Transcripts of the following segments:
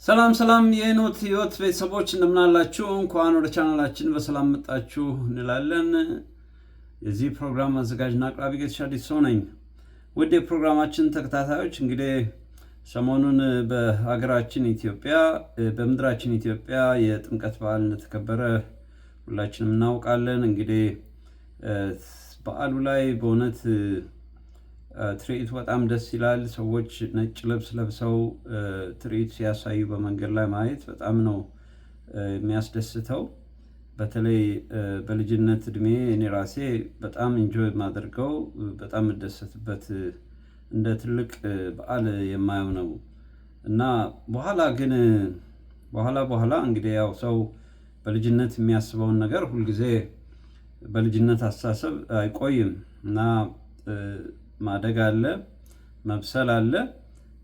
ሰላም የኖት ህይወት ቤተሰቦች እንደምናላችሁ እንኳን ወደ ቻናላችን በሰላም መጣችሁ እንላለን። የዚህ ፕሮግራም አዘጋጅና አቅራቢ ጌትሽ አዲስ ነኝ። ውድ የፕሮግራማችን ተከታታዮች እንግዲህ ሰሞኑን በሀገራችን ኢትዮጵያ በምድራችን ኢትዮጵያ የጥምቀት በዓል እንደተከበረ ሁላችንም እናውቃለን። እንግዲህ በዓሉ ላይ በእውነት ትርኢቱ በጣም ደስ ይላል። ሰዎች ነጭ ልብስ ለብሰው ትርኢት ሲያሳዩ በመንገድ ላይ ማየት በጣም ነው የሚያስደስተው። በተለይ በልጅነት እድሜ እኔ ራሴ በጣም ኢንጆይ የማደርገው በጣም የምደሰትበት እንደ ትልቅ በዓል የማየው ነው እና በኋላ እንግዲህ ያው ሰው በልጅነት የሚያስበውን ነገር ሁልጊዜ በልጅነት አስተሳሰብ አይቆይም እና ማደግ አለ፣ መብሰል አለ።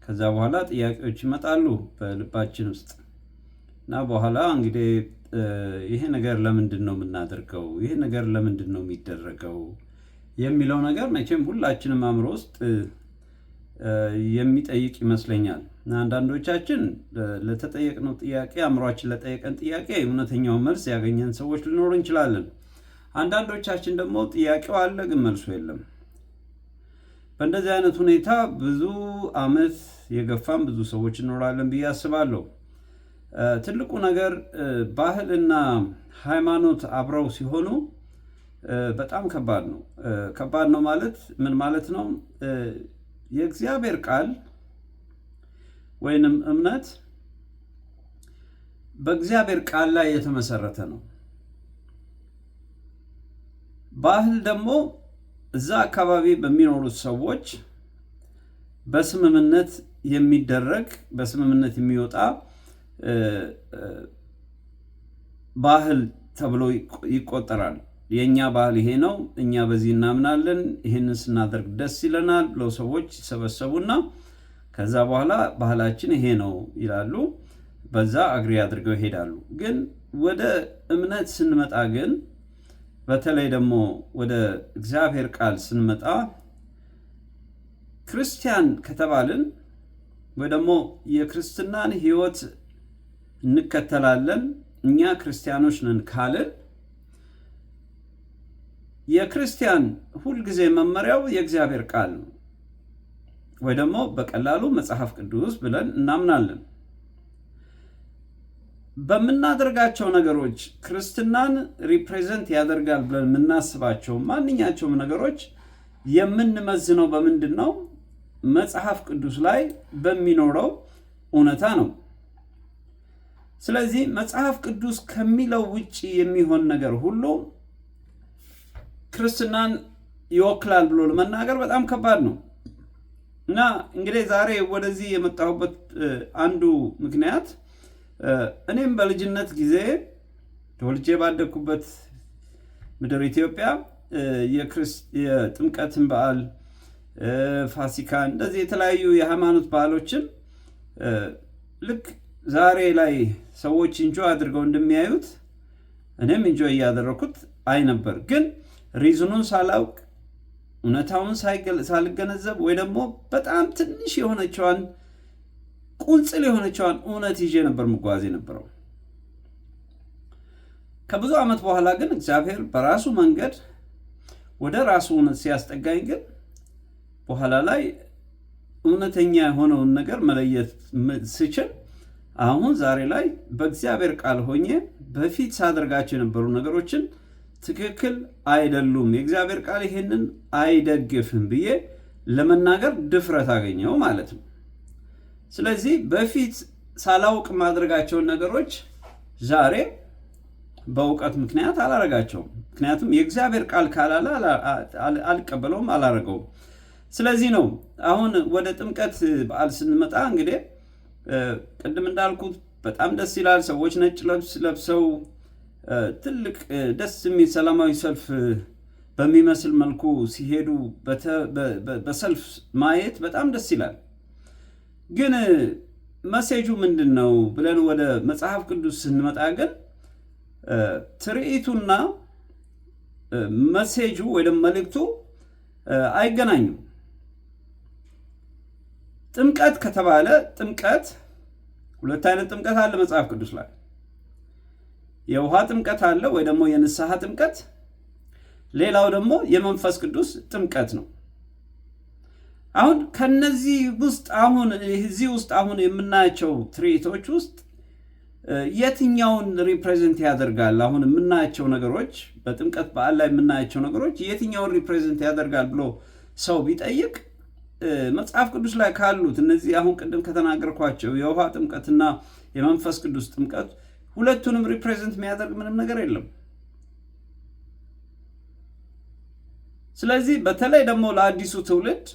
ከዛ በኋላ ጥያቄዎች ይመጣሉ በልባችን ውስጥ እና በኋላ እንግዲህ ይሄ ነገር ለምንድን ነው የምናደርገው? ይሄ ነገር ለምንድን ነው የሚደረገው? የሚለው ነገር መቼም ሁላችንም አእምሮ ውስጥ የሚጠይቅ ይመስለኛል። እና አንዳንዶቻችን ለተጠየቅነው ጥያቄ አእምሯችን ለጠየቀን ጥያቄ እውነተኛው መልስ ያገኘን ሰዎች ልኖር እንችላለን። አንዳንዶቻችን ደግሞ ጥያቄው አለ ግን መልሱ የለም። በእንደዚህ አይነት ሁኔታ ብዙ ዓመት የገፋም ብዙ ሰዎች እንኖራለን ብዬ አስባለሁ። ትልቁ ነገር ባህልና ሃይማኖት አብረው ሲሆኑ በጣም ከባድ ነው። ከባድ ነው ማለት ምን ማለት ነው? የእግዚአብሔር ቃል ወይንም እምነት በእግዚአብሔር ቃል ላይ የተመሰረተ ነው። ባህል ደግሞ እዛ አካባቢ በሚኖሩት ሰዎች በስምምነት የሚደረግ በስምምነት የሚወጣ ባህል ተብሎ ይቆጠራል። የኛ ባህል ይሄ ነው፣ እኛ በዚህ እናምናለን፣ ይሄንን ስናደርግ ደስ ይለናል ብለው ሰዎች ይሰበሰቡና ከዛ በኋላ ባህላችን ይሄ ነው ይላሉ። በዛ አግሪ አድርገው ይሄዳሉ። ግን ወደ እምነት ስንመጣ ግን በተለይ ደግሞ ወደ እግዚአብሔር ቃል ስንመጣ ክርስቲያን ከተባልን ወይ ደግሞ የክርስትናን ሕይወት እንከተላለን እኛ ክርስቲያኖች ነን ካልን የክርስቲያን ሁልጊዜ መመሪያው የእግዚአብሔር ቃል ነው ወይ ደግሞ በቀላሉ መጽሐፍ ቅዱስ ብለን እናምናለን። በምናደርጋቸው ነገሮች ክርስትናን ሪፕሬዘንት ያደርጋል ብለን የምናስባቸው ማንኛቸውም ነገሮች የምንመዝነው በምንድን ነው? መጽሐፍ ቅዱስ ላይ በሚኖረው እውነታ ነው። ስለዚህ መጽሐፍ ቅዱስ ከሚለው ውጪ የሚሆን ነገር ሁሉ ክርስትናን ይወክላል ብሎ ለመናገር በጣም ከባድ ነው እና እንግዲህ ዛሬ ወደዚህ የመጣሁበት አንዱ ምክንያት እኔም በልጅነት ጊዜ ተወልጄ ባደግኩበት ምድር ኢትዮጵያ የጥምቀትን በዓል፣ ፋሲካን፣ እንደዚህ የተለያዩ የሃይማኖት በዓሎችን ልክ ዛሬ ላይ ሰዎች ኢንጆይ አድርገው እንደሚያዩት እኔም ኢንጆይ እያደረኩት አይ ነበር። ግን ሪዝኑን ሳላውቅ እውነታውን ሳልገነዘብ ወይ ደግሞ በጣም ትንሽ የሆነችዋን ቁንጽል የሆነችዋን እውነት ይዤ ነበር መጓዝ የነበረው። ከብዙ ዓመት በኋላ ግን እግዚአብሔር በራሱ መንገድ ወደ ራሱ እውነት ሲያስጠጋኝ ግን በኋላ ላይ እውነተኛ የሆነውን ነገር መለየት ስችል አሁን ዛሬ ላይ በእግዚአብሔር ቃል ሆኜ በፊት ሳደርጋቸው የነበሩ ነገሮችን ትክክል አይደሉም፣ የእግዚአብሔር ቃል ይሄንን አይደግፍም ብዬ ለመናገር ድፍረት አገኘው ማለት ነው። ስለዚህ በፊት ሳላውቅ ማድረጋቸውን ነገሮች ዛሬ በእውቀት ምክንያት አላረጋቸውም። ምክንያቱም የእግዚአብሔር ቃል ካላለ አልቀበለውም፣ አላረገውም። ስለዚህ ነው አሁን ወደ ጥምቀት በዓል ስንመጣ እንግዲህ ቅድም እንዳልኩት በጣም ደስ ይላል። ሰዎች ነጭ ልብስ ለብሰው ትልቅ ደስ የሚል ሰላማዊ ሰልፍ በሚመስል መልኩ ሲሄዱ በሰልፍ ማየት በጣም ደስ ይላል። ግን መሴጁ ምንድን ነው ብለን ወደ መጽሐፍ ቅዱስ ስንመጣ ግን ትርኢቱና መሴጁ ወይም መልእክቱ አይገናኙም። ጥምቀት ከተባለ ጥምቀት ሁለት አይነት ጥምቀት አለ መጽሐፍ ቅዱስ ላይ። የውሃ ጥምቀት አለ ወይ ደግሞ የንስሐ ጥምቀት፣ ሌላው ደግሞ የመንፈስ ቅዱስ ጥምቀት ነው። አሁን ከነዚህ ውስጥ እዚህ ውስጥ አሁን የምናያቸው ትርኢቶች ውስጥ የትኛውን ሪፕሬዘንት ያደርጋል? አሁን የምናያቸው ነገሮች በጥምቀት በዓል ላይ የምናያቸው ነገሮች የትኛውን ሪፕሬዘንት ያደርጋል ብሎ ሰው ቢጠይቅ መጽሐፍ ቅዱስ ላይ ካሉት እነዚህ አሁን ቅድም ከተናገርኳቸው የውሃ ጥምቀትና የመንፈስ ቅዱስ ጥምቀት ሁለቱንም ሪፕሬዘንት የሚያደርግ ምንም ነገር የለም። ስለዚህ በተለይ ደግሞ ለአዲሱ ትውልድ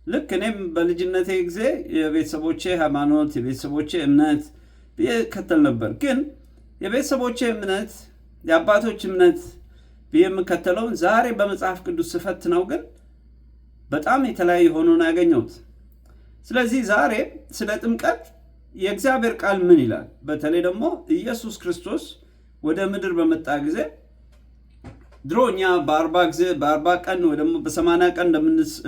ልክ እኔም በልጅነቴ ጊዜ የቤተሰቦቼ ሃይማኖት የቤተሰቦቼ እምነት ብዬ ነበር። ግን የቤተሰቦቼ እምነት የአባቶች እምነት ብዬ የምከተለውን ዛሬ በመጽሐፍ ቅዱስ ስፈትነው ግን በጣም የተለያየ ሆኖ ነው ያገኘሁት። ስለዚህ ዛሬ ስለ ጥምቀት የእግዚአብሔር ቃል ምን ይላል? በተለይ ደግሞ ኢየሱስ ክርስቶስ ወደ ምድር በመጣ ጊዜ ድሮ እኛ በ40 ቀን ወይ ደግሞ በ80 ቀን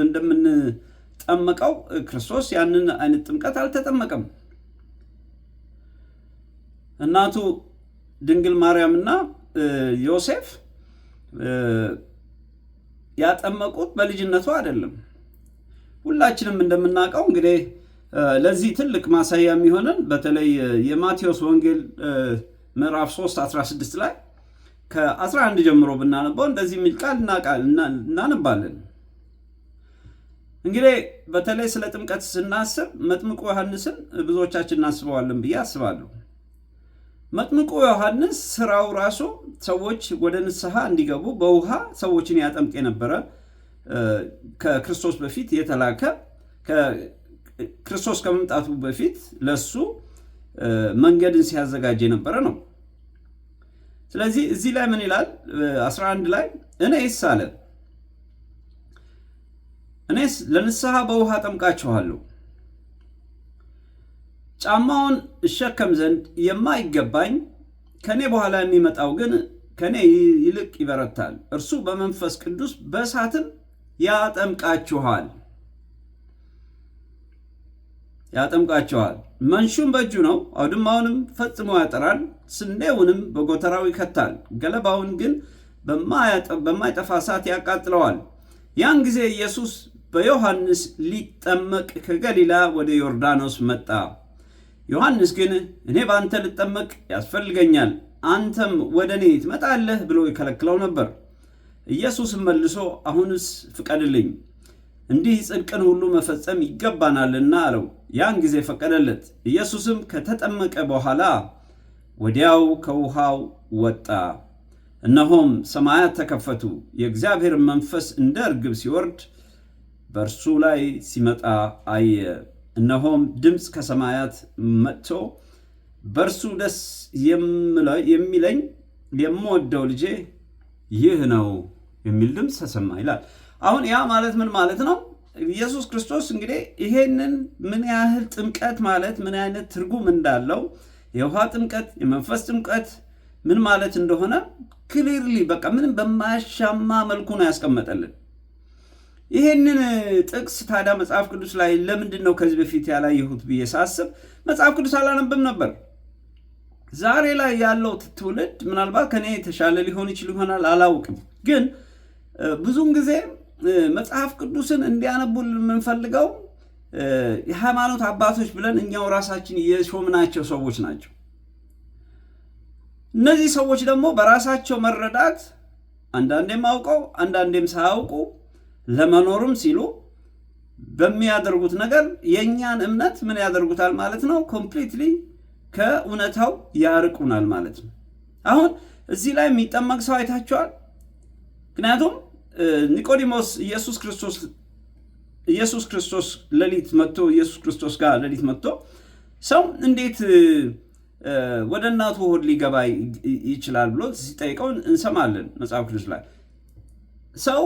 እንደምንጠመቀው ክርስቶስ ያንን አይነት ጥምቀት አልተጠመቀም። እናቱ ድንግል ማርያምና ዮሴፍ ያጠመቁት በልጅነቱ አይደለም። ሁላችንም እንደምናውቀው እንግዲህ ለዚህ ትልቅ ማሳያ የሚሆነን በተለይ የማቴዎስ ወንጌል ምዕራፍ 3:16 ላይ ከ11 ጀምሮ ብናነበው እንደዚህ የሚል ቃል እናነባለን። እንግዲህ በተለይ ስለ ጥምቀት ስናስብ መጥምቁ ዮሐንስን ብዙዎቻችን እናስበዋለን ብዬ አስባለሁ። መጥምቁ ዮሐንስ ስራው ራሱ ሰዎች ወደ ንስሐ እንዲገቡ በውሃ ሰዎችን ያጠምቅ የነበረ ከክርስቶስ በፊት የተላከ ክርስቶስ ከመምጣቱ በፊት ለሱ መንገድን ሲያዘጋጅ የነበረ ነው። ስለዚህ እዚህ ላይ ምን ይላል? 11 ላይ እኔስ ለንስሐ በውሃ አጠምቃችኋለሁ፣ ጫማውን እሸከም ዘንድ የማይገባኝ ከኔ በኋላ የሚመጣው ግን ከኔ ይልቅ ይበረታል፣ እርሱ በመንፈስ ቅዱስ በእሳትም ያጠምቃችኋል። መንሹም በእጁ ነው፣ አውድማውንም ፈጽሞ ያጠራል፣ ስንዴውንም በጎተራው ይከታል፣ ገለባውን ግን በማይጠፋ እሳት ያቃጥለዋል። ያን ጊዜ ኢየሱስ በዮሐንስ ሊጠመቅ ከገሊላ ወደ ዮርዳኖስ መጣ። ዮሐንስ ግን እኔ በአንተ ልጠመቅ ያስፈልገኛል፣ አንተም ወደ እኔ ትመጣለህ ብሎ ይከለክለው ነበር። ኢየሱስም መልሶ አሁንስ ፍቀድልኝ፣ እንዲህ ጽድቅን ሁሉ መፈጸም ይገባናልና አለው። ያን ጊዜ ፈቀደለት። ኢየሱስም ከተጠመቀ በኋላ ወዲያው ከውሃው ወጣ። እነሆም ሰማያት ተከፈቱ፣ የእግዚአብሔር መንፈስ እንደ ርግብ ሲወርድ በእርሱ ላይ ሲመጣ አየ። እነሆም ድምፅ ከሰማያት መጥቶ በእርሱ ደስ የሚለኝ የምወደው ልጄ ይህ ነው የሚል ድምፅ ተሰማ ይላል። አሁን ያ ማለት ምን ማለት ነው? ኢየሱስ ክርስቶስ እንግዲህ ይሄንን ምን ያህል ጥምቀት ማለት ምን አይነት ትርጉም እንዳለው የውሃ ጥምቀት የመንፈስ ጥምቀት ምን ማለት እንደሆነ ክሊርሊ በቃ ምንም በማያሻማ መልኩ ነው ያስቀመጠልን። ይሄንን ጥቅስ ታዲያ መጽሐፍ ቅዱስ ላይ ለምንድን ነው ከዚህ በፊት ያላየሁት ብዬ ሳስብ መጽሐፍ ቅዱስ አላነብም ነበር። ዛሬ ላይ ያለው ትውልድ ምናልባት ከኔ የተሻለ ሊሆን ይችል ይሆናል አላውቅም። ግን ብዙውን ጊዜ መጽሐፍ ቅዱስን እንዲያነቡልን የምንፈልገው የሃይማኖት አባቶች ብለን እኛው ራሳችን የሾምናቸው ሰዎች ናቸው። እነዚህ ሰዎች ደግሞ በራሳቸው መረዳት አንዳንዴም አውቀው አንዳንዴም ሳያውቁ ለመኖርም ሲሉ በሚያደርጉት ነገር የእኛን እምነት ምን ያደርጉታል ማለት ነው? ኮምፕሊትሊ ከእውነታው ያርቁናል ማለት ነው። አሁን እዚህ ላይ የሚጠመቅ ሰው አይታችኋል? ምክንያቱም ኒቆዲሞስ ኢየሱስ ክርስቶስ ሌሊት መጥቶ ሰው እንዴት ወደ እናቱ ሆድ ሊገባ ይችላል ብሎ ሲጠይቀው እንሰማለን መጽሐፍ ቅዱስ ላይ። ሰው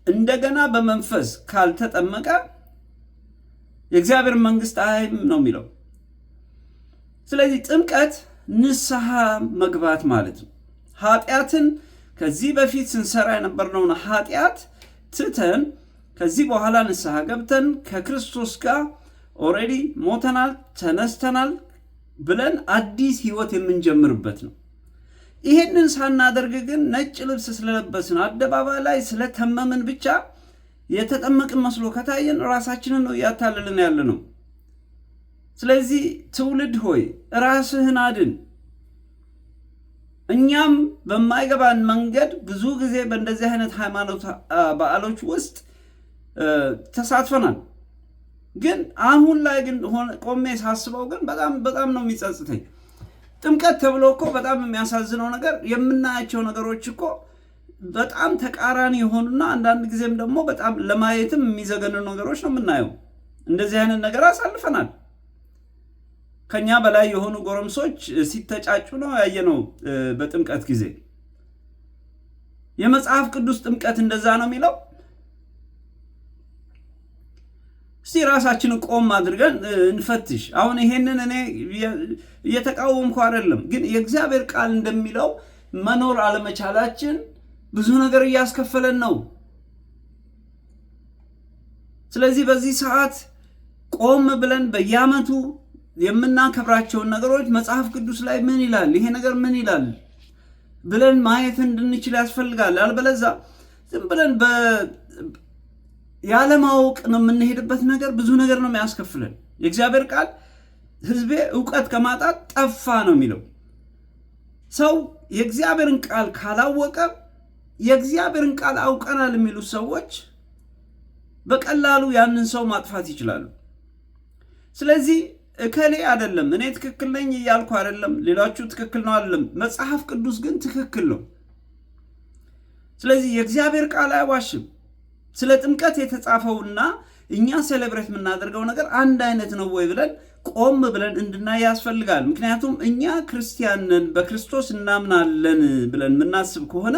እንደገና በመንፈስ ካልተጠመቀ የእግዚአብሔር መንግስት አይም ነው የሚለው። ስለዚህ ጥምቀት ንስሐ መግባት ማለት ነው። ኃጢአትን ከዚህ በፊት ስንሰራ የነበርነውን ኃጢአት ትተን ከዚህ በኋላ ንስሐ ገብተን ከክርስቶስ ጋር ኦልሬዲ ሞተናል ተነስተናል ብለን አዲስ ህይወት የምንጀምርበት ነው። ይሄንን ሳናደርግ ግን ነጭ ልብስ ስለለበስን አደባባይ ላይ ስለተመምን ብቻ የተጠመቅን መስሎ ከታየን ራሳችንን ነው እያታለልን ያለ ነው። ስለዚህ ትውልድ ሆይ ራስህን አድን። እኛም በማይገባን መንገድ ብዙ ጊዜ በእንደዚህ አይነት ሃይማኖት በዓሎች ውስጥ ተሳትፈናል። ግን አሁን ላይ ግን ቆሜ ሳስበው ግን በጣም ነው የሚጸጽተኝ። ጥምቀት ተብሎ እኮ በጣም የሚያሳዝነው ነገር የምናያቸው ነገሮች እኮ በጣም ተቃራኒ የሆኑና አንዳንድ ጊዜም ደግሞ በጣም ለማየትም የሚዘገኑ ነገሮች ነው የምናየው። እንደዚህ አይነት ነገር አሳልፈናል። ከኛ በላይ የሆኑ ጎረምሶች ሲተጫጩ ነው ያየነው በጥምቀት ጊዜ። የመጽሐፍ ቅዱስ ጥምቀት እንደዛ ነው የሚለው? እስቲ ራሳችንን ቆም አድርገን እንፈትሽ። አሁን ይሄንን እኔ እየተቃወምኩ አይደለም፣ ግን የእግዚአብሔር ቃል እንደሚለው መኖር አለመቻላችን ብዙ ነገር እያስከፈለን ነው። ስለዚህ በዚህ ሰዓት ቆም ብለን በየዓመቱ የምናከብራቸውን ነገሮች መጽሐፍ ቅዱስ ላይ ምን ይላል፣ ይሄ ነገር ምን ይላል ብለን ማየት እንድንችል ያስፈልጋል። አልበለዚያ ዝም ብለን ያለማወቅ ነው የምንሄድበት ነገር ብዙ ነገር ነው የሚያስከፍለን። የእግዚአብሔር ቃል ሕዝቤ ዕውቀት ከማጣት ጠፋ ነው የሚለው። ሰው የእግዚአብሔርን ቃል ካላወቀ የእግዚአብሔርን ቃል አውቀናል የሚሉት ሰዎች በቀላሉ ያንን ሰው ማጥፋት ይችላሉ። ስለዚህ እከሌ አይደለም እኔ ትክክል ነኝ እያልኩ አይደለም፣ ሌላችሁ ትክክል ነው አይደለም። መጽሐፍ ቅዱስ ግን ትክክል ነው። ስለዚህ የእግዚአብሔር ቃል አይዋሽም። ስለ ጥምቀት የተጻፈውና እኛ ሴሌብሬት የምናደርገው ነገር አንድ አይነት ነው ወይ ብለን ቆም ብለን እንድናይ ያስፈልጋል። ምክንያቱም እኛ ክርስቲያንን በክርስቶስ እናምናለን ብለን የምናስብ ከሆነ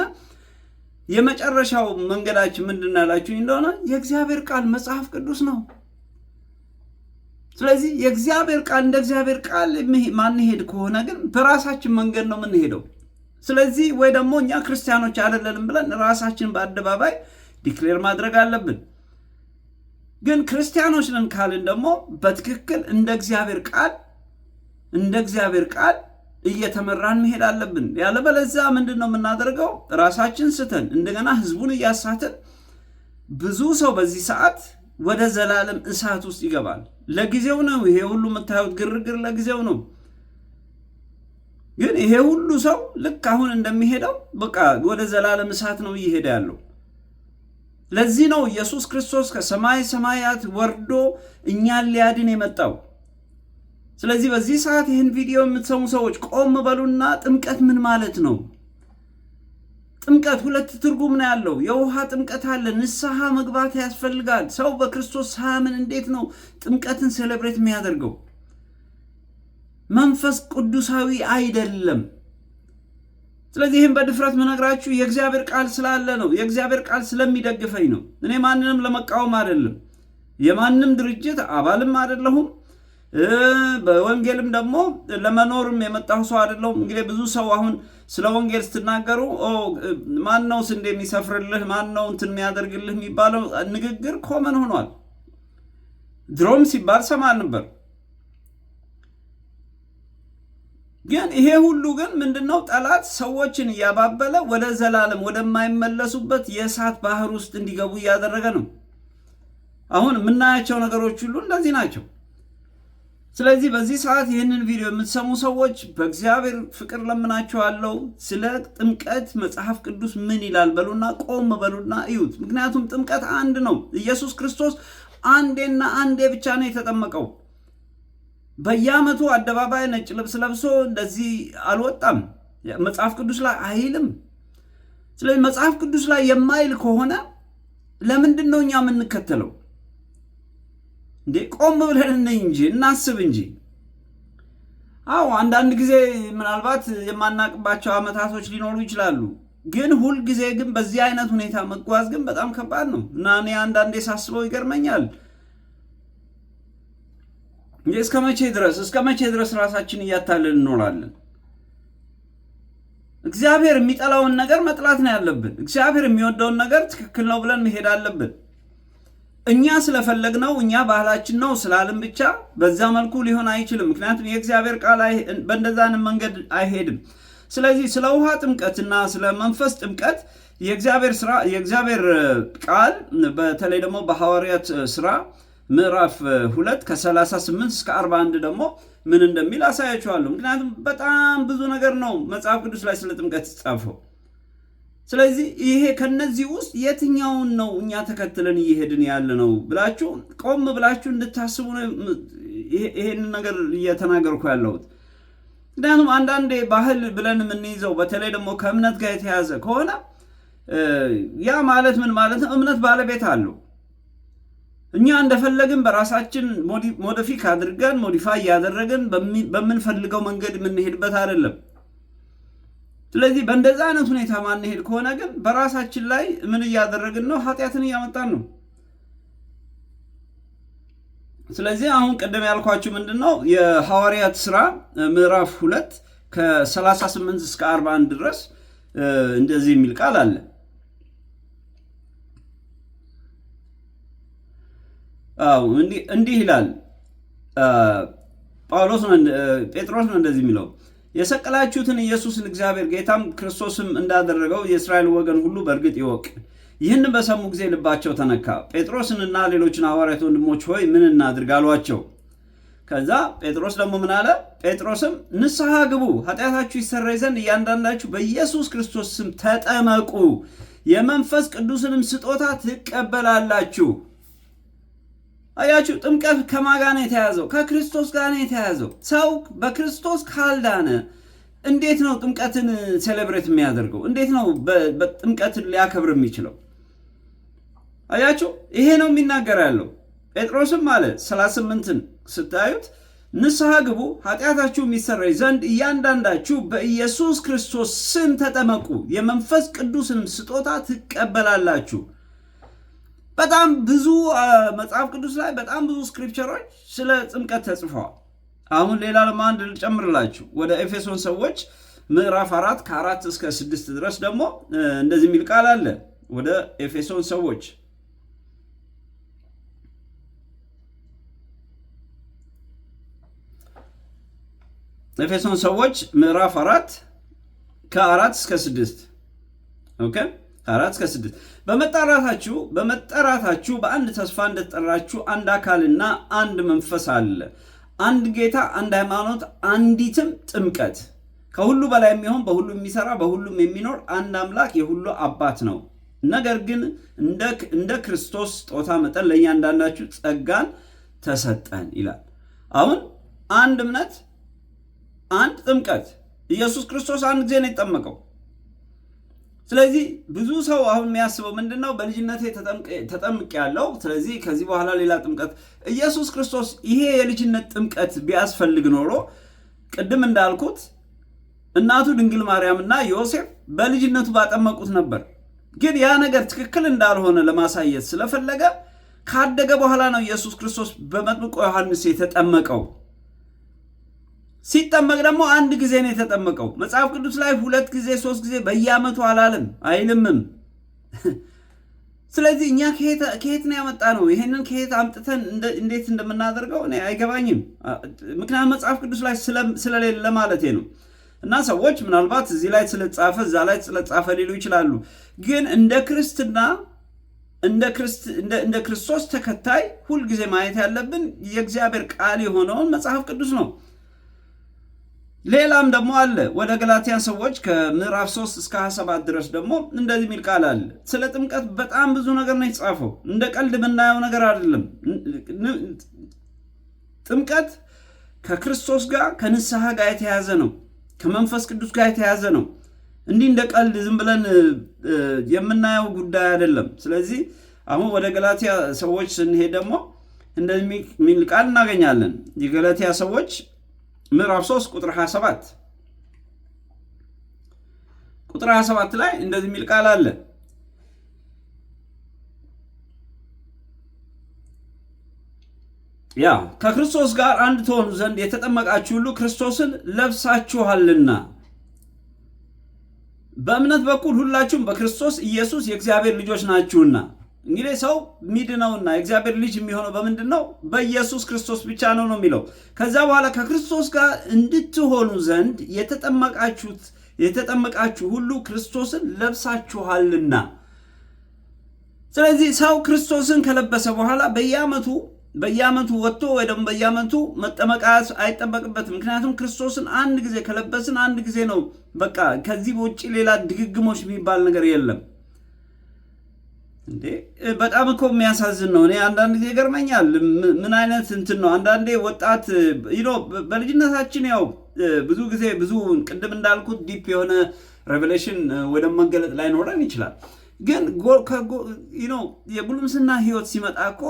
የመጨረሻው መንገዳችን ምንድን ያላችሁ እንደሆነ የእግዚአብሔር ቃል መጽሐፍ ቅዱስ ነው። ስለዚህ የእግዚአብሔር ቃል እንደ እግዚአብሔር ቃል ማንሄድ ከሆነ ግን በራሳችን መንገድ ነው የምንሄደው። ስለዚህ ወይ ደግሞ እኛ ክርስቲያኖች አይደለንም ብለን ራሳችን በአደባባይ ዲክሌር ማድረግ አለብን። ግን ክርስቲያኖች ነን ካልን ደግሞ በትክክል እንደ እግዚአብሔር ቃል እየተመራን መሄድ አለብን። ያለበለዚያ ምንድን ነው የምናደርገው? ራሳችን ስተን እንደገና ህዝቡን እያሳትን ብዙ ሰው በዚህ ሰዓት ወደ ዘላለም እሳት ውስጥ ይገባል። ለጊዜው ነው ይሄ ሁሉ የምታዩት ግርግር፣ ለጊዜው ነው። ግን ይሄ ሁሉ ሰው ልክ አሁን እንደሚሄደው በቃ ወደ ዘላለም እሳት ነው እየሄደ ያለው። ለዚህ ነው ኢየሱስ ክርስቶስ ከሰማይ ሰማያት ወርዶ እኛን ሊያድን የመጣው። ስለዚህ በዚህ ሰዓት ይህን ቪዲዮ የምትሰሙ ሰዎች ቆም በሉና ጥምቀት ምን ማለት ነው? ጥምቀት ሁለት ትርጉም ነው ያለው። የውሃ ጥምቀት አለ፣ ንስሐ መግባት ያስፈልጋል። ሰው በክርስቶስ ሳያምን እንዴት ነው ጥምቀትን ሴሌብሬት የሚያደርገው? መንፈስ ቅዱሳዊ አይደለም። ስለዚህ ይህን በድፍረት መነግራችሁ የእግዚአብሔር ቃል ስላለ ነው፣ የእግዚአብሔር ቃል ስለሚደግፈኝ ነው። እኔ ማንንም ለመቃወም አይደለም፣ የማንም ድርጅት አባልም አይደለሁም። በወንጌልም ደግሞ ለመኖርም የመጣሁ ሰው አይደለሁም። እንግዲህ ብዙ ሰው አሁን ስለ ወንጌል ስትናገሩ ማን ነው ስንዴ የሚሰፍርልህ፣ ማን ነው እንትን የሚያደርግልህ የሚባለው ንግግር ኮመን ሆኗል። ድሮም ሲባል ሰማ ነበር። ግን ይሄ ሁሉ ግን ምንድነው? ጠላት ሰዎችን እያባበለ ወደ ዘላለም ወደማይመለሱበት የእሳት ባህር ውስጥ እንዲገቡ እያደረገ ነው። አሁን የምናያቸው ነገሮች ሁሉ እንደዚህ ናቸው። ስለዚህ በዚህ ሰዓት ይህንን ቪዲዮ የምትሰሙ ሰዎች በእግዚአብሔር ፍቅር ለምናችኋለሁ፣ ስለ ጥምቀት መጽሐፍ ቅዱስ ምን ይላል በሉና ቆም በሉና እዩት። ምክንያቱም ጥምቀት አንድ ነው። ኢየሱስ ክርስቶስ አንዴና አንዴ ብቻ ነው የተጠመቀው። በየዓመቱ አደባባይ ነጭ ልብስ ለብሶ እንደዚህ አልወጣም። መጽሐፍ ቅዱስ ላይ አይልም። ስለዚህ መጽሐፍ ቅዱስ ላይ የማይል ከሆነ ለምንድን ነው እኛ የምንከተለው? እንዴ ቆም ብለን እንጂ እናስብ እንጂ። አዎ አንዳንድ ጊዜ ምናልባት የማናቅባቸው ዓመታቶች ሊኖሩ ይችላሉ። ግን ሁል ጊዜ ግን በዚህ አይነት ሁኔታ መጓዝ ግን በጣም ከባድ ነው እና እኔ አንዳንዴ ሳስበው ይገርመኛል። እስከ መቼ ድረስ ራሳችን እያታለን እንኖራለን? እግዚአብሔር የሚጠላውን ነገር መጥላት ነው ያለብን። እግዚአብሔር የሚወደውን ነገር ትክክል ነው ብለን መሄድ አለብን። እኛ ስለፈለግነው እኛ ባህላችን ነው ስላልን ብቻ በዛ መልኩ ሊሆን አይችልም። ምክንያቱም የእግዚአብሔር ቃል በእንደዛን መንገድ አይሄድም። ስለዚህ ስለ ውሃ ጥምቀትና ስለ መንፈስ ጥምቀት የእግዚአብሔር ቃል በተለይ ደግሞ በሐዋርያት ሥራ ምዕራፍ 2 ከ38 እስከ 41 ደግሞ ምን እንደሚል አሳያችኋለሁ። ምክንያቱም በጣም ብዙ ነገር ነው መጽሐፍ ቅዱስ ላይ ስለ ጥምቀት ጻፈው። ስለዚህ ይሄ ከነዚህ ውስጥ የትኛውን ነው እኛ ተከትለን እየሄድን ያለ ነው ብላችሁ ቆም ብላችሁ እንድታስቡ ነው ይሄንን ነገር እየተናገርኩ ያለሁት። ምክንያቱም አንዳንዴ ባህል ብለን የምንይዘው በተለይ ደግሞ ከእምነት ጋር የተያዘ ከሆነ ያ ማለት ምን ማለት ነው? እምነት ባለቤት አለው። እኛ እንደፈለግን በራሳችን ሞዲፋይ እያደረግን በምንፈልገው መንገድ የምንሄድበት አይደለም። ስለዚህ በእንደዛ አይነት ሁኔታ ማንሄድ ከሆነ ግን በራሳችን ላይ ምን እያደረግን ነው? ኃጢአትን እያመጣን ነው። ስለዚህ አሁን ቀደም ያልኳችሁ ምንድነው የሐዋርያት ሥራ ምዕራፍ 2 ከ38 እስከ 41 ድረስ እንደዚህ የሚል ቃል አለ። እንዲህ ይላል ጴጥሮስ ነው እንደዚህ የሚለው የሰቀላችሁትን ኢየሱስን እግዚአብሔር ጌታም ክርስቶስም እንዳደረገው የእስራኤል ወገን ሁሉ በእርግጥ ይወቅ። ይህን በሰሙ ጊዜ ልባቸው ተነካ። ጴጥሮስንና ሌሎችን ሐዋርያት ወንድሞች ሆይ ምን እናድርግ አሏቸው። ከዛ ጴጥሮስ ደግሞ ምን አለ? ጴጥሮስም ንስሐ ግቡ፣ ኃጢአታችሁ ይሰረይ ዘንድ እያንዳንዳችሁ በኢየሱስ ክርስቶስ ስም ተጠመቁ፣ የመንፈስ ቅዱስንም ስጦታ ትቀበላላችሁ። አያችሁ፣ ጥምቀት ከማን ጋር ነው የተያዘው? ከክርስቶስ ጋር ነው የተያዘው። ሰው በክርስቶስ ካልዳነ እንዴት ነው ጥምቀትን ሴሌብሬት የሚያደርገው? እንዴት ነው በጥምቀትን ሊያከብር የሚችለው? አያችሁ፣ ይሄ ነው የሚናገር ያለው። ጴጥሮስም አለ 38ን ስታዩት ንስሐ ግቡ፣ ኃጢአታችሁ የሚሰረይ ዘንድ እያንዳንዳችሁ በኢየሱስ ክርስቶስ ስም ተጠመቁ፣ የመንፈስ ቅዱስንም ስጦታ ትቀበላላችሁ። በጣም ብዙ መጽሐፍ ቅዱስ ላይ በጣም ብዙ ስክሪፕቸሮች ስለ ጥምቀት ተጽፈዋል። አሁን ሌላ ለማንድ ልጨምርላችሁ። ወደ ኤፌሶን ሰዎች ምዕራፍ 4 ከ4 እስከ 6 ድረስ ደግሞ እንደዚህ የሚል ቃል አለ። ወደ ኤፌሶን ሰዎች ምዕራፍ 4 ከ4 እስከ 6 ኦኬ 4 እስከ 6 በመጠራታችሁ በአንድ ተስፋ እንደተጠራችሁ አንድ አካልና አንድ መንፈስ አለ፣ አንድ ጌታ፣ አንድ ሃይማኖት፣ አንዲትም ጥምቀት፣ ከሁሉ በላይ የሚሆን በሁሉ የሚሰራ በሁሉም የሚኖር አንድ አምላክ የሁሉ አባት ነው። ነገር ግን እንደ ክርስቶስ ስጦታ መጠን ለእያንዳንዳችሁ ጸጋን ተሰጠን ይላል። አሁን አንድ እምነት፣ አንድ ጥምቀት። ኢየሱስ ክርስቶስ አንድ ጊዜ ነው የተጠመቀው። ስለዚህ ብዙ ሰው አሁን የሚያስበው ምንድነው? በልጅነቴ ተጠምቅ ያለው፣ ስለዚህ ከዚህ በኋላ ሌላ ጥምቀት። ኢየሱስ ክርስቶስ ይሄ የልጅነት ጥምቀት ቢያስፈልግ ኖሮ ቅድም እንዳልኩት እናቱ ድንግል ማርያምና ዮሴፍ በልጅነቱ ባጠመቁት ነበር። ግን ያ ነገር ትክክል እንዳልሆነ ለማሳየት ስለፈለገ ካደገ በኋላ ነው ኢየሱስ ክርስቶስ በመጥምቁ ዮሐንስ የተጠመቀው። ሲጠመቅ ደግሞ አንድ ጊዜ ነው የተጠመቀው። መጽሐፍ ቅዱስ ላይ 2 ጊዜ 3 ጊዜ በየዓመቱ አላለም አይልምም። ስለዚህ እኛ ከየት ነው ያመጣ ነው? ይሄንን ከየት አምጥተን እንዴት እንደምናደርገው እኔ አይገባኝም። ምክንያቱም መጽሐፍ ቅዱስ ላይ ስለሌለ ማለቴ ነው። እና ሰዎች ምናልባት እዚህ ላይ ስለጻፈ እዛ ላይ ስለጻፈ ሊሉ ይችላሉ። ግን እንደ ክርስትና እንደ ክርስቶስ ተከታይ ሁልጊዜ ማየት ያለብን የእግዚአብሔር ቃል የሆነውን መጽሐፍ ቅዱስ ነው። ሌላም ደግሞ አለ። ወደ ገላትያን ሰዎች ከምዕራፍ 3 እስከ 27 ድረስ ደግሞ እንደዚህ የሚል ቃል አለ። ስለ ጥምቀት በጣም ብዙ ነገር ነው የተጻፈው። እንደ ቀልድ የምናየው ነገር አይደለም። ጥምቀት ከክርስቶስ ጋር ከንስሐ ጋር የተያዘ ነው። ከመንፈስ ቅዱስ ጋር የተያዘ ነው። እንዲህ እንደ ቀልድ ዝም ብለን የምናየው ጉዳይ አይደለም። ስለዚህ አሁን ወደ ገላትያ ሰዎች ስንሄድ ደግሞ እንደዚህ የሚል ቃል እናገኛለን። የገላትያ ሰዎች ምዕራፍ 3 ቁጥር 27 ላይ እንደዚህ የሚል ቃል አለ። ያ ከክርስቶስ ጋር አንድ ትሆኑ ዘንድ የተጠመቃችሁ ሁሉ ክርስቶስን ለብሳችኋልና በእምነት በኩል ሁላችሁም በክርስቶስ ኢየሱስ የእግዚአብሔር ልጆች ናችሁና። እንግዲህ ሰው ሚድነውና የእግዚአብሔር ልጅ የሚሆነው በምንድን ነው? በኢየሱስ ክርስቶስ ብቻ ነው የሚለው። ከዛ በኋላ ከክርስቶስ ጋር እንድትሆኑ ዘንድ የተጠመቃችሁ ሁሉ ክርስቶስን ለብሳችኋልና። ስለዚህ ሰው ክርስቶስን ከለበሰ በኋላ በየዓመቱ ወጥቶ ወይ ደግሞ በየዓመቱ መጠመቅ አይጠበቅበትም። ምክንያቱም ክርስቶስን አንድ ጊዜ ከለበስን አንድ ጊዜ ነው በቃ። ከዚህ ውጭ ሌላ ድግግሞች የሚባል ነገር የለም። እንዴ በጣም እኮ የሚያሳዝን ነው። እኔ አንዳንድ ጊዜ ይገርመኛል። ምን አይነት እንትን ነው አንዳንዴ ወጣት በልጅነታችን ያው ብዙ ጊዜ ብዙ ቅድም እንዳልኩት ዲፕ የሆነ ሬቨሌሽን ወደ መገለጥ ላይ ኖረን ይችላል። ግን የጉልምስና ህይወት ሲመጣ እኮ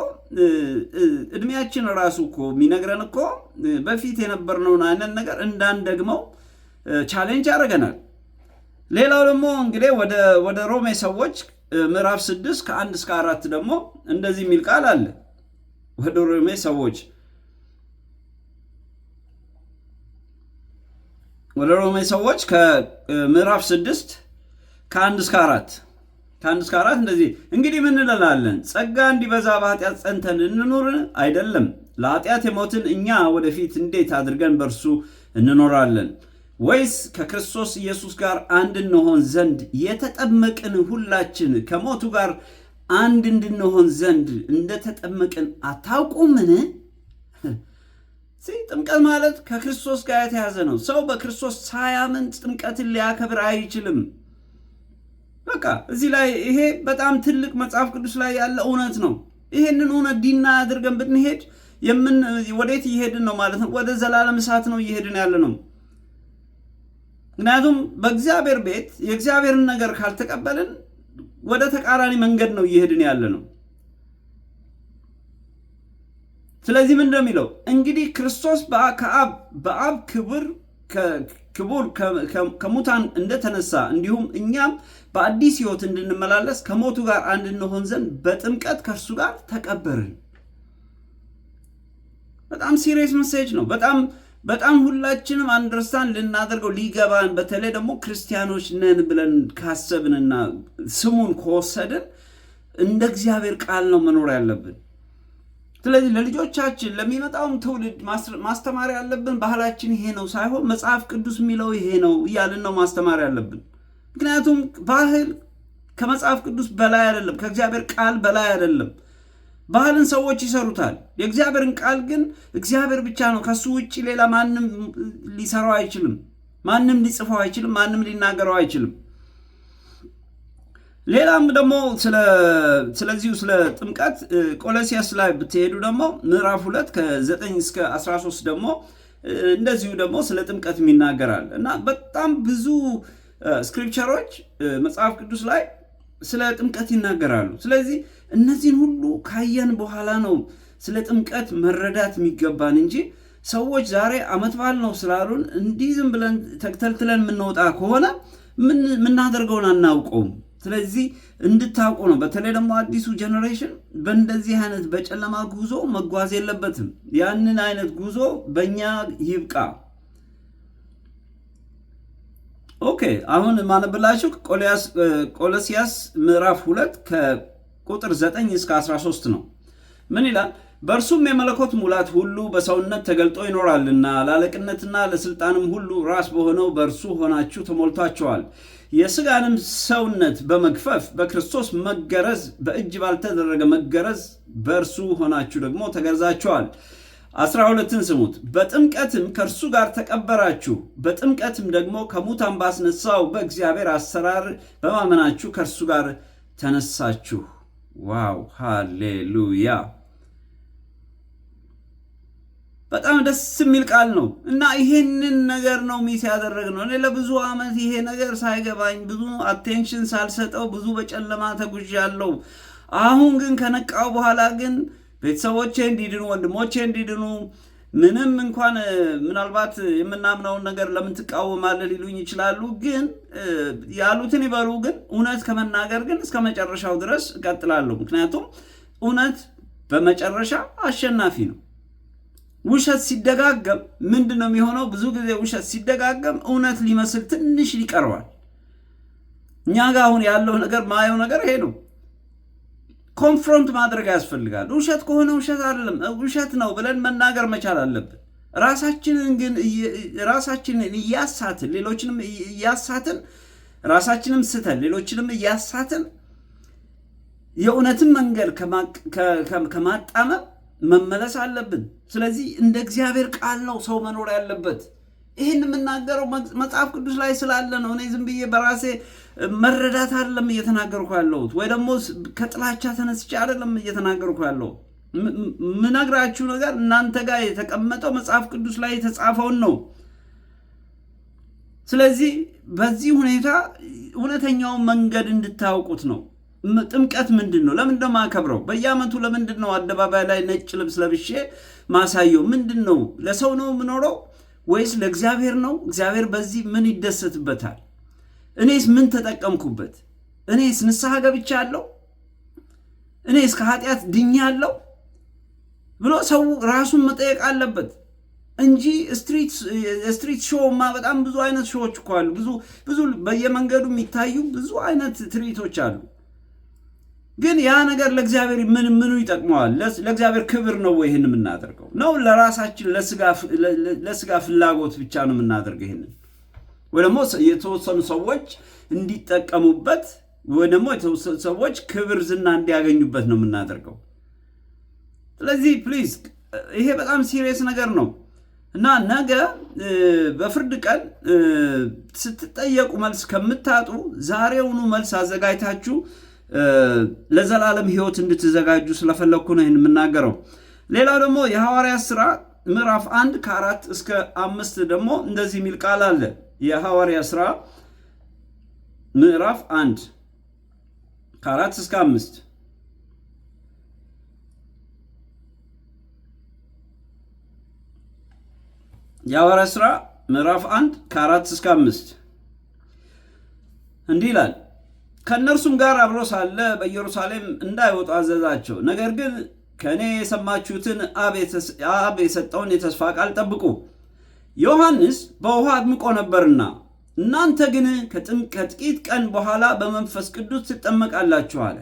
እድሜያችን ራሱ እኮ የሚነግረን እኮ በፊት የነበርነውን አይነት ነገር እንዳንደግመው ቻሌንጅ ያደርገናል። ሌላው ደግሞ እንግዲህ ወደ ሮሜ ሰዎች ምዕራፍ 6 ከ1 እስከ 4 ደግሞ እንደዚህ የሚል ቃል አለ። ወደ ሮሜ ሰዎች ከምዕራፍ 6 ከ1 እስከ 4 እንደዚህ እንግዲህ ምን እንላለን? ጸጋ እንዲበዛ በኃጢአት ጸንተን እንኑር? አይደለም። ለኃጢአት የሞትን እኛ ወደፊት እንዴት አድርገን በእርሱ እንኖራለን? ወይስ ከክርስቶስ ኢየሱስ ጋር አንድ እንሆን ዘንድ የተጠመቅን ሁላችን ከሞቱ ጋር አንድ እንድንሆን ዘንድ እንደተጠመቅን አታውቁምን? ጥምቀት ማለት ከክርስቶስ ጋር የተያዘ ነው። ሰው በክርስቶስ ሳያምን ጥምቀትን ሊያከብር አይችልም። በቃ እዚህ ላይ ይሄ በጣም ትልቅ መጽሐፍ ቅዱስ ላይ ያለ እውነት ነው። ይሄንን እውነት ዲና አድርገን ብንሄድ ወዴት እየሄድን ነው ማለት ነው? ወደ ዘላለም እሳት ነው እየሄድን ያለ ነው። ምክንያቱም በእግዚአብሔር ቤት የእግዚአብሔርን ነገር ካልተቀበልን ወደ ተቃራኒ መንገድ ነው እየሄድን ያለ ነው። ስለዚህ ምን እንደሚለው እንግዲህ ክርስቶስ በአብ ክቡር ከሙታን እንደተነሳ እንዲሁም እኛም በአዲስ ሕይወት እንድንመላለስ ከሞቱ ጋር አንድ እንሆን ዘንድ በጥምቀት ከእርሱ ጋር ተቀበርን። በጣም ሲሪየስ ሜሴጅ ነው። በጣም ሁላችንም አንደርስታንድ ልናደርገው ሊገባን፣ በተለይ ደግሞ ክርስቲያኖች ነን ብለን ካሰብንና ስሙን ከወሰድን እንደ እግዚአብሔር ቃል ነው መኖር ያለብን። ስለዚህ ለልጆቻችን ለሚመጣውም ትውልድ ማስተማር ያለብን ባህላችን ይሄ ነው ሳይሆን መጽሐፍ ቅዱስ የሚለው ይሄ ነው እያልን ነው ማስተማር ያለብን። ምክንያቱም ባህል ከመጽሐፍ ቅዱስ በላይ አይደለም፣ ከእግዚአብሔር ቃል በላይ አይደለም። ባህልን ሰዎች ይሰሩታል። የእግዚአብሔርን ቃል ግን እግዚአብሔር ብቻ ነው። ከሱ ውጭ ሌላ ማንም ሊሰራው አይችልም። ማንም ሊጽፈው አይችልም። ማንም ሊናገረው አይችልም። ሌላም ደግሞ ስለዚሁ ስለ ጥምቀት ቆሎሲያስ ላይ ብትሄዱ ደግሞ ምዕራፍ 2 ከ9 እስከ 13 ደግሞ እንደዚሁ ደግሞ ስለ ጥምቀት ይናገራል እና በጣም ብዙ ስክሪፕቸሮች መጽሐፍ ቅዱስ ላይ ስለ ጥምቀት ይናገራሉ። ስለዚህ እነዚህን ሁሉ ካየን በኋላ ነው ስለ ጥምቀት መረዳት የሚገባን እንጂ ሰዎች ዛሬ ዓመት በዓል ነው ስላሉን እንዲህ ዝም ብለን ተክተልትለን የምንወጣ ከሆነ ምናደርገውን አናውቀውም። ስለዚህ እንድታውቁ ነው። በተለይ ደግሞ አዲሱ ጀነሬሽን በእንደዚህ አይነት በጨለማ ጉዞ መጓዝ የለበትም። ያንን አይነት ጉዞ በእኛ ይብቃ። ኦኬ፣ አሁን ማነብላችሁ ቆሎሲያስ ምዕራፍ 2 ከቁጥር 9 እስከ 13 ነው። ምን ይላል? በእርሱም የመለኮት ሙላት ሁሉ በሰውነት ተገልጦ ይኖራልና ለአለቅነትና ለስልጣንም ሁሉ ራስ በሆነው በእርሱ ሆናችሁ ተሞልታችኋል። የሥጋንም ሰውነት በመግፈፍ በክርስቶስ መገረዝ፣ በእጅ ባልተደረገ መገረዝ በእርሱ ሆናችሁ ደግሞ ተገርዛችኋል። 12ን ስሙት። በጥምቀትም ከእርሱ ጋር ተቀበራችሁ፣ በጥምቀትም ደግሞ ከሙታን ባስነሳው በእግዚአብሔር አሰራር በማመናችሁ ከእርሱ ጋር ተነሳችሁ። ዋው! ሃሌሉያ! በጣም ደስ የሚል ቃል ነው እና ይሄንን ነገር ነው ሚስ ያደረግነው። እኔ ለብዙ ዓመት ይሄ ነገር ሳይገባኝ ብዙ አቴንሽን ሳልሰጠው ብዙ በጨለማ ተጉዣለሁ። አሁን ግን ከነቃው በኋላ ግን ቤተሰቦቼ እንዲድኑ፣ ወንድሞቼ እንዲድኑ፣ ምንም እንኳን ምናልባት የምናምነውን ነገር ለምን ትቃወማለህ ሊሉኝ ይችላሉ። ግን ያሉትን ይበሉ። ግን እውነት ከመናገር ግን እስከ መጨረሻው ድረስ እቀጥላለሁ። ምክንያቱም እውነት በመጨረሻ አሸናፊ ነው። ውሸት ሲደጋገም ምንድን ነው የሚሆነው? ብዙ ጊዜ ውሸት ሲደጋገም እውነት ሊመስል ትንሽ ይቀርባል። እኛ ጋር አሁን ያለው ነገር ማየው ነገር ይሄ ነው። ኮንፍሮንት ማድረግ ያስፈልጋል። ውሸት ከሆነ ውሸት አይደለም ውሸት ነው ብለን መናገር መቻል አለብን። ራሳችንን እያሳትን ሌሎችንም እያሳትን ራሳችንም ስተን ሌሎችንም እያሳትን የእውነትን መንገድ ከማጣመም መመለስ አለብን። ስለዚህ እንደ እግዚአብሔር ቃል ነው ሰው መኖር ያለበት። ይህን የምናገረው መጽሐፍ ቅዱስ ላይ ስላለ ነው። እኔ ዝም ብዬ በራሴ መረዳት አይደለም እየተናገርኩ ያለሁት፣ ወይ ደግሞ ከጥላቻ ተነስቼ አይደለም እየተናገርኩ ያለሁት። ምነግራችሁ ነገር እናንተ ጋር የተቀመጠው መጽሐፍ ቅዱስ ላይ የተጻፈውን ነው። ስለዚህ በዚህ ሁኔታ እውነተኛውን መንገድ እንድታውቁት ነው። ጥምቀት ምንድን ነው? ለምንድን ነው ማከብረው? በየዓመቱ ለምንድን ነው አደባባይ ላይ ነጭ ልብስ ለብሼ ማሳየው? ምንድን ነው? ለሰው ነው የምኖረው ወይስ ለእግዚአብሔር ነው? እግዚአብሔር በዚህ ምን ይደሰትበታል? እኔስ ምን ተጠቀምኩበት? እኔስ ንስሐ ገብቻለሁ? እኔስ ከኃጢአት ድኛለሁ ብሎ ሰው ራሱን መጠየቅ አለበት እንጂ ስትሪት ሾውማ በጣም ብዙ አይነት ሾዎች እኮ አሉ። ብዙ በየመንገዱ የሚታዩ ብዙ አይነት ትርኢቶች አሉ። ግን ያ ነገር ለእግዚአብሔር ምኑ ይጠቅመዋል? ለእግዚአብሔር ክብር ነው ወይ ይህን የምናደርገው? ነው ለራሳችን ለስጋ ፍላጎት ብቻ ነው የምናደርገው ይህንን? ወይ ደግሞ የተወሰኑ ሰዎች እንዲጠቀሙበት ወይ ደግሞ የተወሰኑ ሰዎች ክብር ዝና እንዲያገኙበት ነው የምናደርገው? ስለዚህ ፕሊዝ ይሄ በጣም ሲሪየስ ነገር ነው እና ነገ በፍርድ ቀን ስትጠየቁ መልስ ከምታጡ ዛሬውኑ መልስ አዘጋጅታችሁ ለዘላለም ሕይወት እንድትዘጋጁ ስለፈለኩ ነው ይህን የምናገረው። ሌላው ደግሞ የሐዋርያት ሥራ ምዕራፍ 1 ከ4 እስከ 5 ደግሞ እንደዚህ የሚል ቃል አለ። የሐዋርያት ሥራ ምዕራፍ 1 ከ4 እስከ 5 የሐዋርያት ሥራ ምዕራፍ 1 ከ4 እስከ 5 እንዲህ ይላል። ከእነርሱም ጋር አብሮ ሳለ በኢየሩሳሌም እንዳይወጡ አዘዛቸው። ነገር ግን ከእኔ የሰማችሁትን አብ የሰጠውን የተስፋ ቃል ጠብቁ። ዮሐንስ በውሃ አጥምቆ ነበርና እናንተ ግን ከጥቂት ቀን በኋላ በመንፈስ ቅዱስ ትጠመቃላችሁ አለ።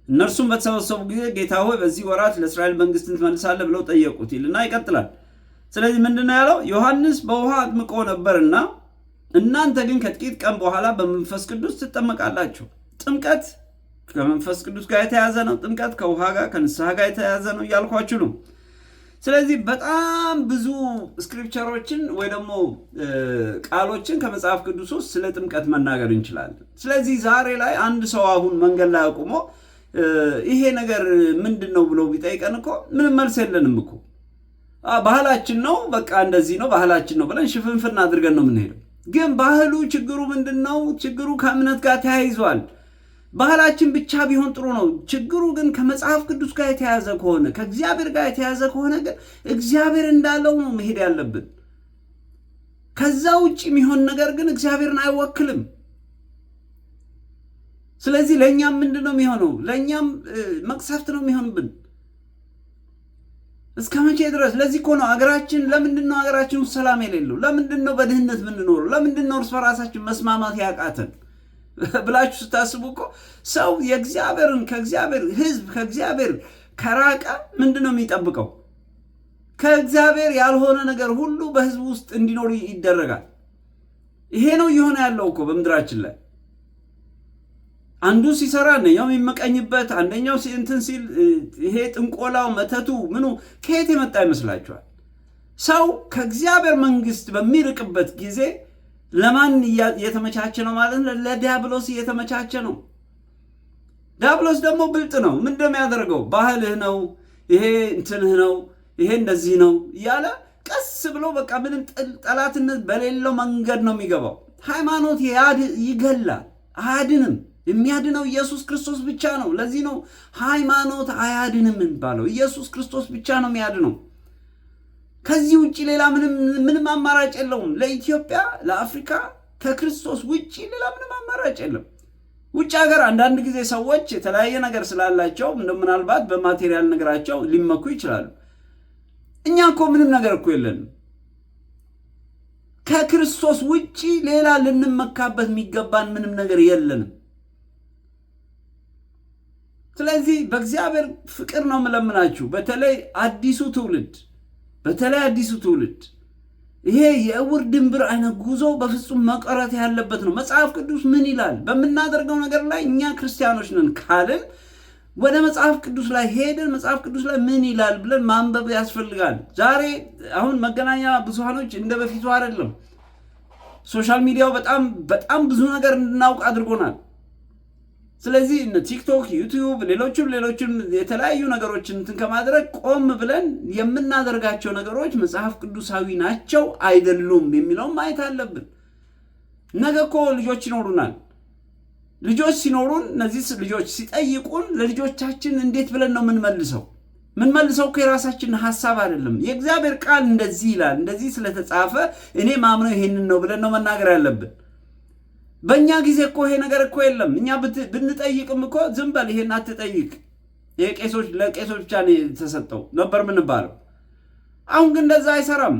እነርሱም በተሰበሰቡ ጊዜ ጌታ ሆይ በዚህ ወራት ለእስራኤል መንግሥትን ትመልሳለህ ብለው ጠየቁት ይልና ይቀጥላል። ስለዚህ ምንድነው ያለው? ዮሐንስ በውሃ አጥምቆ ነበርና እናንተ ግን ከጥቂት ቀን በኋላ በመንፈስ ቅዱስ ትጠመቃላችሁ። ጥምቀት ከመንፈስ ቅዱስ ጋር የተያዘ ነው። ጥምቀት ከውሃ ጋር ከንስሐ ጋር የተያዘ ነው እያልኳችሁ ነው። ስለዚህ በጣም ብዙ ስክሪፕቸሮችን ወይ ደግሞ ቃሎችን ከመጽሐፍ ቅዱስ ውስጥ ስለ ጥምቀት መናገር እንችላለን። ስለዚህ ዛሬ ላይ አንድ ሰው አሁን መንገድ ላይ አቁሞ ይሄ ነገር ምንድን ነው ብሎ ቢጠይቀን እኮ ምንም መልስ የለንም እኮ። ባህላችን ነው በቃ እንደዚህ ነው ባህላችን ነው ብለን ሽፍንፍን አድርገን ነው የምንሄደው። ግን ባህሉ ችግሩ ምንድን ነው? ችግሩ ከእምነት ጋር ተያይዟል። ባህላችን ብቻ ቢሆን ጥሩ ነው። ችግሩ ግን ከመጽሐፍ ቅዱስ ጋር የተያዘ ከሆነ ከእግዚአብሔር ጋር የተያዘ ከሆነ ግን እግዚአብሔር እንዳለው ነው መሄድ ያለብን። ከዛ ውጭ የሚሆን ነገር ግን እግዚአብሔርን አይወክልም። ስለዚህ ለእኛም ምንድን ነው የሚሆነው? ለእኛም መቅሰፍት ነው የሚሆንብን። እስከ መቼ ድረስ? ለዚህ እኮ ነው አገራችን ለምንድን ነው አገራችን ውስጥ ሰላም የሌለው? ለምንድን ነው በድህነት የምንኖረው? ለምንድን ነው እርስ በራሳችን መስማማት ያቃተን ብላችሁ ስታስቡ እኮ ሰው ከእግዚአብሔር ሕዝብ ከእግዚአብሔር ከራቀ ምንድን ነው የሚጠብቀው? ከእግዚአብሔር ያልሆነ ነገር ሁሉ በሕዝብ ውስጥ እንዲኖር ይደረጋል። ይሄ ነው እየሆነ ያለው እኮ በምድራችን ላይ። አንዱ ሲሰራ አንደኛው የሚመቀኝበት፣ አንደኛው እንትን ሲል ይሄ ጥንቆላው መተቱ ምኑ ከየት የመጣ ይመስላችኋል? ሰው ከእግዚአብሔር መንግስት በሚርቅበት ጊዜ ለማን እየተመቻቸ ነው ማለት ነው? ለዲያብሎስ እየተመቻቸ ነው። ዲያብሎስ ደግሞ ብልጥ ነው። ምንድን ነው የሚያደርገው? ባህልህ ነው ይሄ እንትንህ ነው ይሄ እንደዚህ ነው እያለ ቀስ ብሎ በቃ ምንም ጠላትነት በሌለው መንገድ ነው የሚገባው። ሃይማኖት ይገላል፣ አያድንም። የሚያድነው ኢየሱስ ክርስቶስ ብቻ ነው። ለዚህ ነው ሃይማኖት አያድንም የሚባለው። ኢየሱስ ክርስቶስ ብቻ ነው የሚያድነው። ከዚህ ውጪ ሌላ ምንም አማራጭ የለውም። ለኢትዮጵያ ለአፍሪካ ከክርስቶስ ውጪ ሌላ ምንም አማራጭ የለም። ውጭ ሀገር አንዳንድ ጊዜ ሰዎች የተለያየ ነገር ስላላቸው ምናልባት በማቴሪያል ነገራቸው ሊመኩ ይችላሉ። እኛ እኮ ምንም ነገር እኮ የለንም። ከክርስቶስ ውጪ ሌላ ልንመካበት የሚገባን ምንም ነገር የለንም። ስለዚህ በእግዚአብሔር ፍቅር ነው የምለምናችሁ። በተለይ አዲሱ ትውልድ ይሄ የእውር ድንብር አይነት ጉዞ በፍጹም መቀረት ያለበት ነው። መጽሐፍ ቅዱስ ምን ይላል? በምናደርገው ነገር ላይ እኛ ክርስቲያኖች ነን ካልን ወደ መጽሐፍ ቅዱስ ላይ ሄደን መጽሐፍ ቅዱስ ላይ ምን ይላል ብለን ማንበብ ያስፈልጋል። ዛሬ አሁን መገናኛ ብዙሃኖች እንደ በፊቱ አይደለም። ሶሻል ሚዲያው በጣም ብዙ ነገር እንድናውቅ አድርጎናል። ስለዚህ ቲክቶክ፣ ዩቲዩብ፣ ሌሎችም የተለያዩ ነገሮችን እንትን ከማድረግ ቆም ብለን የምናደርጋቸው ነገሮች መጽሐፍ ቅዱሳዊ ናቸው አይደሉም የሚለውን ማየት አለብን። ነገ እኮ ልጆች ይኖሩናል። ልጆች ሲኖሩን እነዚህ ልጆች ሲጠይቁን ለልጆቻችን እንዴት ብለን ነው ምንመልሰው እኮ የራሳችን ሐሳብ አይደለም። የእግዚአብሔር ቃል እንደዚህ ይላል፣ እንደዚህ ስለተጻፈ እኔ ማምነው ይሄንን ነው ብለን ነው መናገር ያለብን። በእኛ ጊዜ እኮ ይሄ ነገር እኮ የለም። እኛ ብንጠይቅም እኮ ዝም በል ይሄን አትጠይቅ፣ ለቄሶች ብቻ ነው የተሰጠው ነበር ምንባለው። አሁን ግን እንደዛ አይሰራም።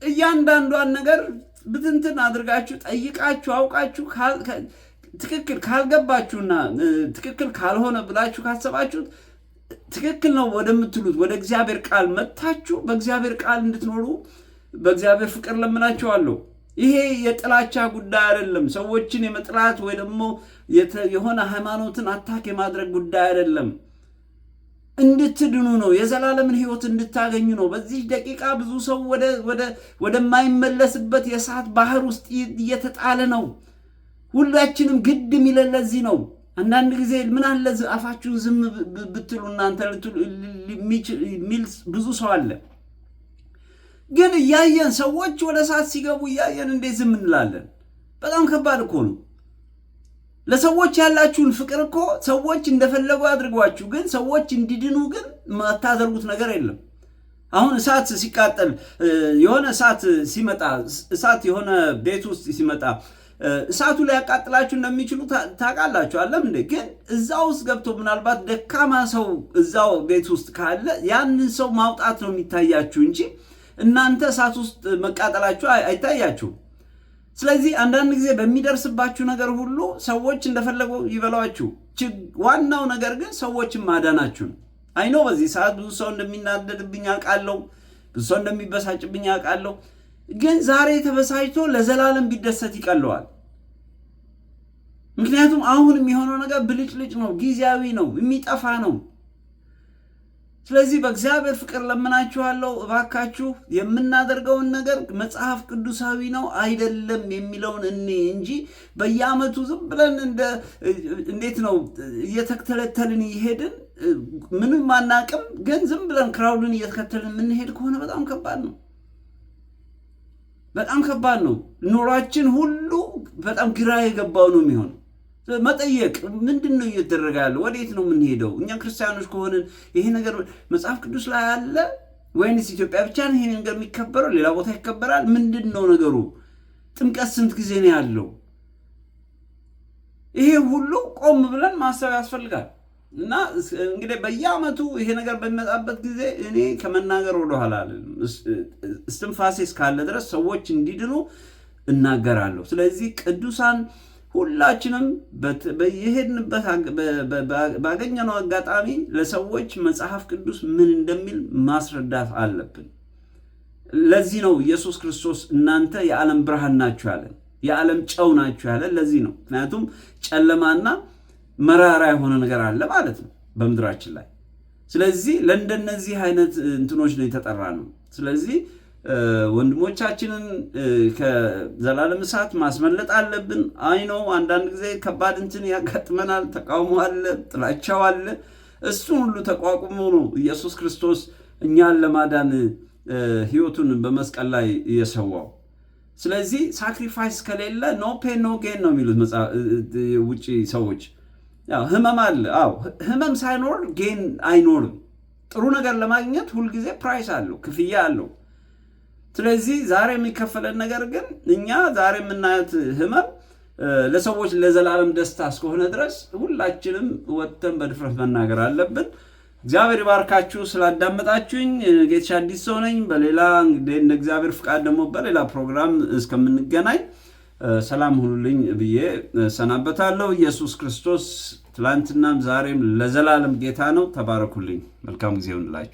እያንዳንዷን ነገር ብትንትን አድርጋችሁ ጠይቃችሁ አውቃችሁ ትክክል ካልገባችሁና ትክክል ካልሆነ ብላችሁ ካሰባችሁት ትክክል ነው ወደምትሉት ወደ እግዚአብሔር ቃል መጥታችሁ በእግዚአብሔር ቃል እንድትኖሩ በእግዚአብሔር ፍቅር ለምናችኋለሁ። ይሄ የጥላቻ ጉዳይ አይደለም። ሰዎችን የመጥላት ወይ ደግሞ የሆነ ሃይማኖትን አታክ የማድረግ ጉዳይ አይደለም። እንድትድኑ ነው። የዘላለምን ሕይወት እንድታገኙ ነው። በዚህ ደቂቃ ብዙ ሰው ወደማይመለስበት የእሳት ባህር ውስጥ እየተጣለ ነው። ሁላችንም ግድ የሚለን ለዚህ ነው። አንዳንድ ጊዜ ምን አለ አፋችሁን ዝም ብትሉ እናንተ የሚል ብዙ ሰው አለ። ግን እያየን ሰዎች ወደ እሳት ሲገቡ እያየን እንዴት ዝም እንላለን? በጣም ከባድ እኮ ነው። ለሰዎች ያላችሁን ፍቅር እኮ ሰዎች እንደፈለጉ አድርጓችሁ፣ ግን ሰዎች እንዲድኑ ግን ማታደርጉት ነገር የለም። አሁን እሳት ሲቃጠል የሆነ እሳት ሲመጣ የሆነ ቤት ውስጥ ሲመጣ እሳቱ ላይ ያቃጥላችሁ እንደሚችሉ ታውቃላችሁ አለም እንዴ? ግን እዛው ውስጥ ገብቶ ምናልባት ደካማ ሰው እዛው ቤት ውስጥ ካለ ያንን ሰው ማውጣት ነው የሚታያችሁ እንጂ እናንተ እሳት ውስጥ መቃጠላችሁ አይታያችሁም። ስለዚህ አንዳንድ ጊዜ በሚደርስባችሁ ነገር ሁሉ ሰዎች እንደፈለጉ ይበሏችሁ። ዋናው ነገር ግን ሰዎችን ማዳናችሁ ነው። አይኖ በዚህ ሰዓት ብዙ ሰው እንደሚናደድብኝ አውቃለሁ፣ ብዙ ሰው እንደሚበሳጭብኝ አውቃለሁ። ግን ዛሬ ተበሳጭቶ ለዘላለም ቢደሰት ይቀለዋል። ምክንያቱም አሁን የሚሆነው ነገር ብልጭልጭ ነው፣ ጊዜያዊ ነው፣ የሚጠፋ ነው። ስለዚህ በእግዚአብሔር ፍቅር ለምናችኋለሁ፣ እባካችሁ የምናደርገውን ነገር መጽሐፍ ቅዱሳዊ ነው አይደለም የሚለውን እንጂ በየዓመቱ ዝም ብለን እንዴት ነው እየተከተልን ይሄድን ምንም አናቅም። ግን ዝም ብለን ክራውድን እየተከተልን የምንሄድ ከሆነ በጣም ከባድ ነው። በጣም ከባድ ነው። ኑሯችን ሁሉ በጣም ግራ የገባው ነው የሚሆነው። መጠየቅ ምንድን ነው እየተደረገ ያለው? ወዴት ነው የምንሄደው? እኛ ክርስቲያኖች ከሆንን ይሄ ነገር መጽሐፍ ቅዱስ ላይ አለ ወይንስ ኢትዮጵያ ብቻ ነው ይሄ ነገር የሚከበረው? ሌላ ቦታ ይከበራል? ምንድን ነው ነገሩ? ጥምቀት ስንት ጊዜ ነው ያለው? ይሄ ሁሉ ቆም ብለን ማሰብ ያስፈልጋል። እና እንግዲህ በየዓመቱ ይሄ ነገር በሚመጣበት ጊዜ እኔ ከመናገር ወደኋላ አልልም። እስትንፋሴ እስካለ ድረስ ሰዎች እንዲድኑ እናገራለሁ። ስለዚህ ቅዱሳን ሁላችንም በየሄድንበት ባገኘነው አጋጣሚ ለሰዎች መጽሐፍ ቅዱስ ምን እንደሚል ማስረዳት አለብን። ለዚህ ነው ኢየሱስ ክርስቶስ እናንተ የዓለም ብርሃን ናችሁ ያለን፣ የዓለም ጨው ናችሁ ያለን ለዚህ ነው። ምክንያቱም ጨለማና መራራ የሆነ ነገር አለ ማለት ነው በምድራችን ላይ። ስለዚህ ለእንደነዚህ አይነት እንትኖች ነው የተጠራ ነው። ስለዚህ ወንድሞቻችንን ከዘላለም እሳት ማስመለጥ አለብን። አይኖ አንዳንድ ጊዜ ከባድ እንትን ያጋጥመናል፣ ተቃውሞ አለ፣ ጥላቻው አለ። እሱን ሁሉ ተቋቁሞ ነው ኢየሱስ ክርስቶስ እኛን ለማዳን ሕይወቱን በመስቀል ላይ የሰዋው። ስለዚህ ሳክሪፋይስ ከሌለ ኖ ፔን ኖ ጌን ነው የሚሉት ውጪ ሰዎች። ህመም አለ። ህመም ሳይኖር ጌን አይኖርም። ጥሩ ነገር ለማግኘት ሁልጊዜ ፕራይስ አለው፣ ክፍያ አለው። ስለዚህ ዛሬ የሚከፈለን ነገር ግን እኛ ዛሬ የምናያት ህመም ለሰዎች ለዘላለም ደስታ እስከሆነ ድረስ ሁላችንም ወጥተን በድፍረት መናገር አለብን። እግዚአብሔር ይባርካችሁ። ስላዳመጣችሁኝ ጌትሽ አዲስ ሰው ነኝ። በሌላ እንግዲህ እንደ እግዚአብሔር ፍቃድ ደግሞ በሌላ ፕሮግራም እስከምንገናኝ ሰላም ሁኑልኝ ብዬ ሰናበታለሁ። ኢየሱስ ክርስቶስ ትላንትናም ዛሬም ለዘላለም ጌታ ነው። ተባረኩልኝ። መልካም ጊዜ ይሁንላችሁ።